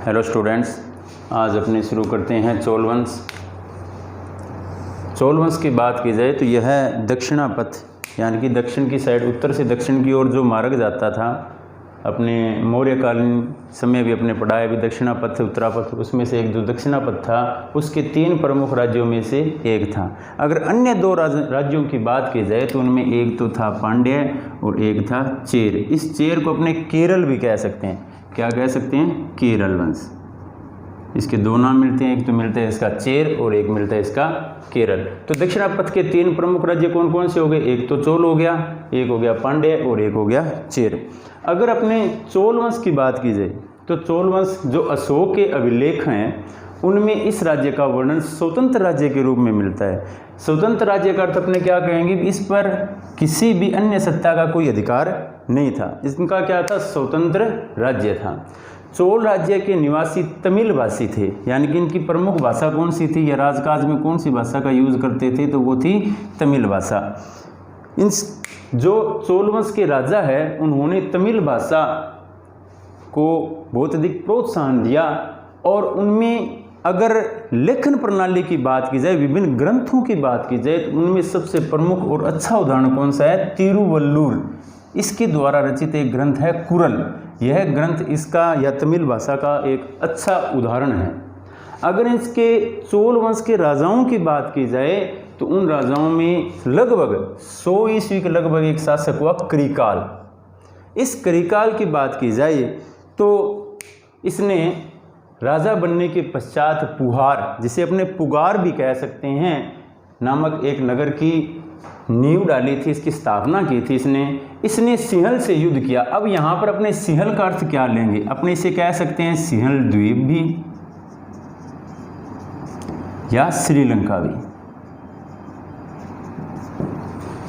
Hello students, आज अपने शुरू करते हैं चोल वंश। चोल वंश की बात की जाए तो यह दक्षिणापथ यानी कि दक्षिण की साइड, उत्तर से दक्षिण की ओर जो मार्ग जाता था, अपने मौर्यकालीन समय भी अपने पढ़ा है भी दक्षिणापथ उत्तरापथ, उसमें से एक जो दक्षिणापथ था उसके 3 प्रमुख राज्यों में से एक था। अगर अन्य 2 राज्यों की बात की जाए तो उनमें एक तो था पांड्य और एक था चेर। इस चेर को अपने केरल भी कह सकते हैं। क्या कह सकते हैं? केरल वंश। इसके 2 नाम मिलते हैं, एक तो मिलता है इसका चेर और एक मिलता है इसका केरल। तो दक्षिणापथ के 3 प्रमुख राज्य कौन कौन से हो गए? एक तो चोल हो गया, एक हो गया पांड्य और एक हो गया चेर। अगर अपने चोल वंश की बात की जाए तो चोल वंश जो अशोक के अभिलेख हैं उनमें इस राज्य का वर्णन स्वतंत्र राज्य के रूप में मिलता है। स्वतंत्र राज्य का अर्थ अपने क्या कहेंगे? इस पर किसी भी अन्य सत्ता का कोई अधिकार नहीं था। इसका क्या था? स्वतंत्र राज्य था। चोल राज्य के निवासी तमिल भाषी थे, यानी कि इनकी प्रमुख भाषा कौन सी थी या राजकाज में कौन सी भाषा का यूज करते थे? तो वो थी तमिल भाषा। इन जो चोल वंश के राजा है उन्होंने तमिल भाषा को बहुत अधिक प्रोत्साहन दिया और उनमें अगर लेखन प्रणाली की बात की जाए, विभिन्न ग्रंथों की बात की जाए तो उनमें सबसे प्रमुख और अच्छा उदाहरण कौन सा है? तिरुवल्लुर। इसके द्वारा रचित एक ग्रंथ है कुरल। यह ग्रंथ इसका या तमिल भाषा का एक अच्छा उदाहरण है। अगर इसके चोल वंश के राजाओं की बात की जाए तो उन राजाओं में लगभग 100 ईस्वी के लगभग एक शासक हुआ करिकाल। इस करिकाल की बात की जाए तो इसने राजा बनने के पश्चात पुहार, जिसे अपने पुगार भी कह सकते हैं, नामक एक नगर की नींव डाली थी, इसकी स्थापना की थी इसने सिंहल से युद्ध किया। अब यहाँ पर अपने सिंहल का अर्थ क्या लेंगे? अपने इसे कह सकते हैं सिंहल द्वीप भी या श्रीलंका भी।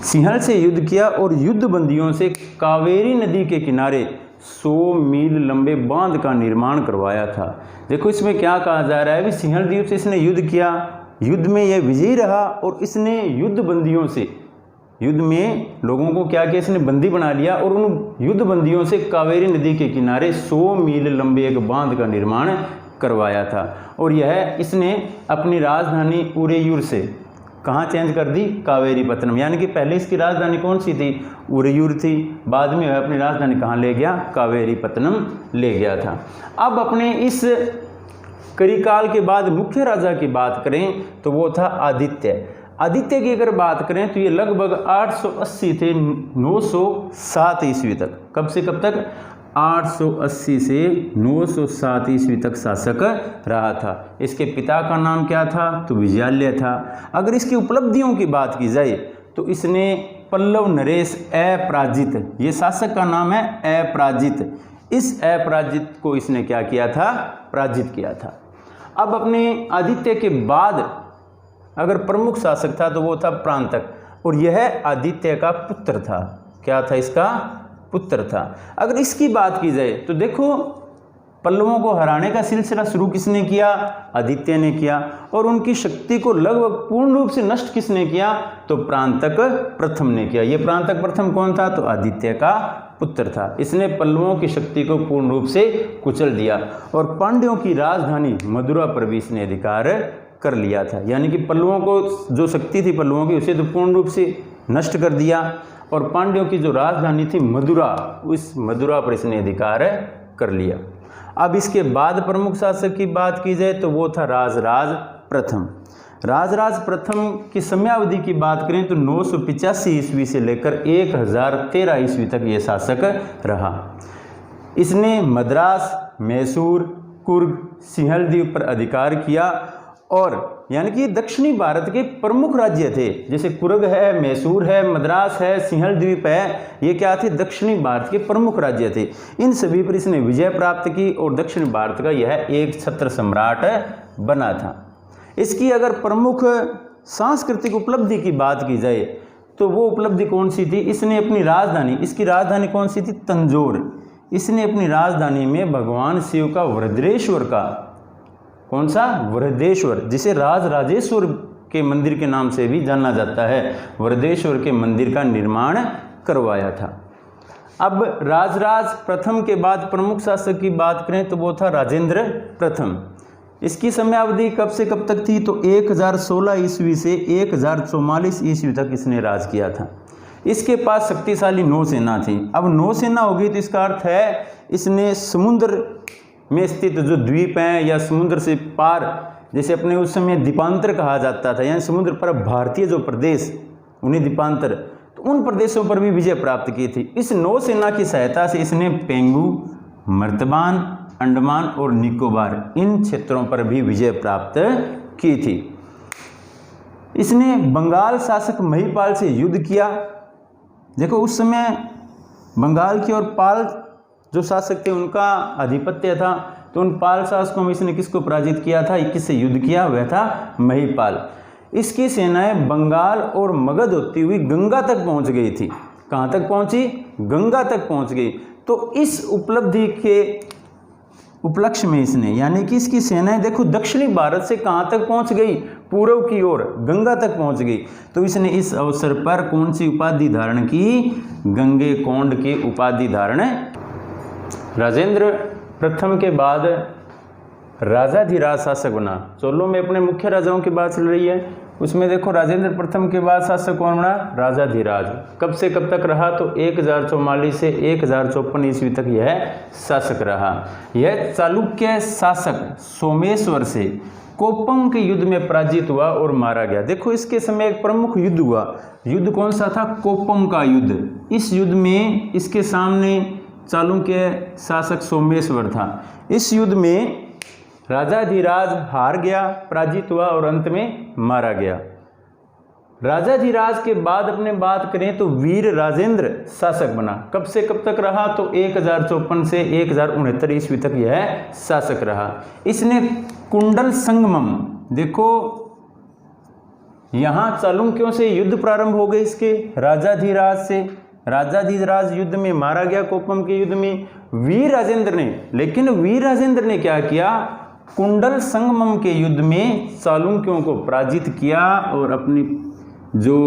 सिंहल से युद्ध किया और युद्ध बंदियों से कावेरी नदी के किनारे 100 मील लंबे बांध का निर्माण करवाया था। देखो इसमें क्या कहा जा रहा है? भी सिंहल द्वीप से इसने युद्ध किया, युद्ध में यह विजयी रहा और इसने युद्ध बंदियों से, युद्ध में लोगों को क्या किया? इसने बंदी बना लिया और उन युद्ध बंदियों से कावेरी नदी के किनारे 100 मील लंबे एक बांध का निर्माण करवाया था। और यह इसने अपनी राजधानी उरेयूर से कहाँ चेंज कर दी? कावेरीपत्तनम। यानी कि पहले इसकी राजधानी कौन सी थी? उरेयूर थी। बाद में वह अपनी राजधानी कहाँ ले गया? कावेरीपत्तनम ले गया था। अब अपने इस करिकाल के बाद मुख्य राजा की बात करें तो वो था आदित्य। आदित्य की अगर बात करें तो ये लगभग 880 से 907 ईस्वी तक। कब से कब तक? 880 से 907 ईस्वी तक शासक रहा था। इसके पिता का नाम क्या था? तो विजयालय था। अगर इसकी उपलब्धियों की बात की जाए तो इसने पल्लव नरेश अपराजित, ये शासक का नाम है अपराजित, इस अपराजित को इसने क्या किया था? पराजित किया था। अब अपने आदित्य के बाद अगर प्रमुख शासक था तो वो था प्रांतक और यह आदित्य का पुत्र था। क्या था? इसका पुत्र था। अगर इसकी बात की जाए तो देखो पल्लवों को हराने का सिलसिला शुरू किसने किया? आदित्य ने किया। और उनकी शक्ति को लगभग पूर्ण रूप से नष्ट किसने किया? तो प्रांतक प्रथम ने किया। ये प्रांतक प्रथम कौन था? तो आदित्य का पुत्र था। इसने पल्लवों की शक्ति को पूर्ण रूप से कुचल दिया और पांड्यों की राजधानी मदुरा पर भी इसने अधिकार कर लिया था। यानी कि पल्लवों को जो शक्ति थी पल्लवों की, उसे तो पूर्ण रूप से नष्ट कर दिया और पांड्यों की जो राजधानी थी मदुरा, उस मदुरा पर इसने अधिकार कर लिया। अब इसके बाद प्रमुख शासक की बात की जाए तो वो था राजराज प्रथम। राजराज प्रथम की समयावधि की बात करें तो 985 ईस्वी से लेकर 1013 ईस्वी तक ये शासक रहा। इसने मद्रास, मैसूर, कुर्ग, सिंहल द्वीप पर अधिकार किया और यानी कि दक्षिणी भारत के प्रमुख राज्य थे, जैसे कुर्ग है, मैसूर है, मद्रास है, सिंहल द्वीप है, ये क्या थे? दक्षिणी भारत के प्रमुख राज्य थे। इन सभी पर इसने विजय प्राप्त की और दक्षिण भारत का यह एक छत्र सम्राट बना था। इसकी अगर प्रमुख सांस्कृतिक उपलब्धि की बात की जाए तो वो उपलब्धि कौन सी थी? इसने अपनी राजधानी, इसकी राजधानी कौन सी थी? तंजौर। इसने अपनी राजधानी में भगवान शिव का वृद्धेश्वर का, कौन सा? वृद्धेश्वर, जिसे राज राजेश्वर के मंदिर के नाम से भी जाना जाता है, वृद्धेश्वर के मंदिर का निर्माण करवाया था। अब राजराज प्रथम के बाद प्रमुख शासक की बात करें तो वो था राजेंद्र प्रथम। इसकी समयावधि कब से कब तक थी, तो 1016 ईस्वी से 1044 ईस्वी तक इसने राज किया था। इसके पास शक्तिशाली नौसेना थी। अब नौसेना होगी तो इसका अर्थ है इसने समुद्र में स्थित जो द्वीप हैं या समुद्र से पार, जैसे अपने उस समय द्वीपांतर कहा जाता था, यानी समुद्र पर भारतीय जो प्रदेश उन्हें द्वीपांतर, तो उन प्रदेशों पर भी विजय प्राप्त की थी। इस नौसेना की सहायता से इसने पेंगू, मर्तबान, अंडमान और निकोबार इन क्षेत्रों पर भी विजय प्राप्त की थी। इसने बंगाल शासक महिपाल से युद्ध किया। देखो उस समय बंगाल की और पाल जो शासक थे उनका आधिपत्य था, तो उन पाल शासकों में इसने किसको पराजित किया था, किससे युद्ध किया, वह था महिपाल। इसकी सेनाएं बंगाल और मगध होती हुई गंगा तक पहुंच गई थी। कहां तक पहुंची, गंगा तक पहुंच गई। तो इस उपलब्धि के उपलक्ष्य में इसने, यानी कि इसकी सेनाएं देखो दक्षिणी भारत से कहां तक पहुंच गई, पूर्व की ओर गंगा तक पहुंच गई। तो इसने इस अवसर पर कौन सी उपाधि धारण की, गंगे कोंड की उपाधि धारण। राजेंद्र प्रथम के बाद राजाधिराज शासक बना। चोलों में अपने मुख्य राजाओं की बात चल रही है, उसमें देखो राजेंद्र प्रथम के बाद शासक कौन बना, राजाधिराज। कब से कब तक रहा, तो 1044 से 1054 ईस्वी तक यह शासक रहा। यह चालुक्य शासक सोमेश्वर से कोप्पम के युद्ध में पराजित हुआ और मारा गया। देखो इसके समय एक प्रमुख युद्ध हुआ। युद्ध कौन सा था, कोप्पम का युद्ध। इस युद्ध में इसके सामने चालुक्य शासक सोमेश्वर था। इस युद्ध में राजाधिराज हार गया, पराजित हुआ और अंत में मारा गया। राजाधिराज के बाद अपने बात करें तो वीर राजेंद्र शासक बना। कब से कब तक रहा, तो 1054 से 1069 ईस्वी तक यह शासक रहा। इसने कुंडल संगमम, देखो यहां चालुक्यों से युद्ध प्रारंभ हो गए इसके राजाधिराज से। राजाधिराज युद्ध में मारा गया, कोप्पम के युद्ध में वीर राजेंद्र ने। लेकिन वीर राजेंद्र ने क्या किया, कुंडल संगमम के युद्ध में चालुक्यों को पराजित किया और अपनी जो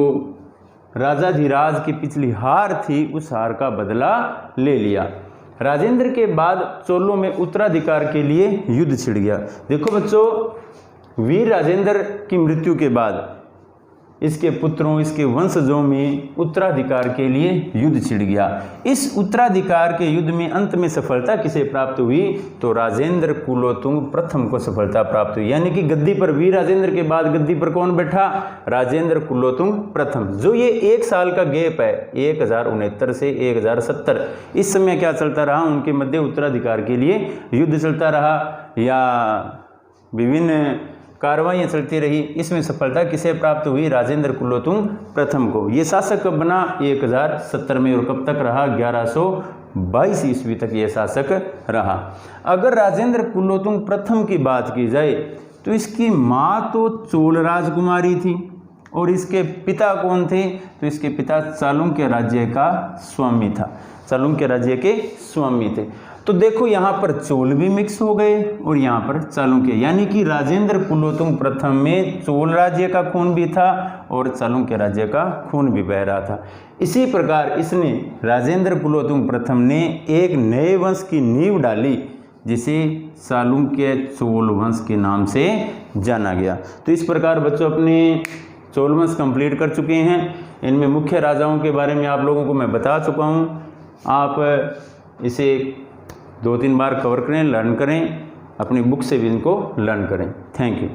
राजाधिराज की पिछली हार थी उस हार का बदला ले लिया। राजेंद्र के बाद चोलों में उत्तराधिकार के लिए युद्ध छिड़ गया। देखो बच्चों, वीर राजेंद्र की मृत्यु के बाद इसके पुत्रों, इसके वंशजों में उत्तराधिकार के लिए युद्ध छिड़ गया। इस उत्तराधिकार के युद्ध में अंत में सफलता किसे प्राप्त हुई, तो राजेंद्र कुलोतुंग प्रथम को सफलता प्राप्त हुई। यानी कि गद्दी पर वीर राजेंद्र के बाद गद्दी पर कौन बैठा, राजेंद्र कुलोतुंग प्रथम। जो ये 1 साल का गैप है 1069 से 1070, इस समय क्या चलता रहा, उनके मध्य उत्तराधिकार के लिए युद्ध चलता रहा या विभिन्न कार्रवाइयाँ चलती रही। इसमें सफलता किसे प्राप्त हुई, राजेंद्र कुलोतुंग प्रथम को। ये शासक कब बना, 1070 में, और कब तक रहा, 1122 ईस्वी तक ये शासक रहा। अगर राजेंद्र कुलोतुंग प्रथम की बात की जाए तो इसकी माँ तो चोल राजकुमारी थी और इसके पिता कौन थे, तो इसके पिता चालुक्य राज्य का स्वामी था, चालुक्य राज्य के स्वामी थे। तो देखो यहाँ पर चोल भी मिक्स हो गए और यहाँ पर चालुक्य, यानी कि राजेंद्र कुलोतुंग प्रथम में चोल राज्य का खून भी था और चालुक्य राज्य का खून भी बह रहा था। इसी प्रकार इसने, राजेंद्र कुलोतुंग प्रथम ने एक नए वंश की नींव डाली जिसे चालुक्य चोल वंश के नाम से जाना गया। तो इस प्रकार बच्चों अपने चोल वंश कंप्लीट कर चुके हैं। इनमें मुख्य राजाओं के बारे में आप लोगों को मैं बता चुका हूँ। आप इसे 2-3 बार कवर करें, लर्न करें, अपनी बुक से भी इनको लर्न करें। Thank you.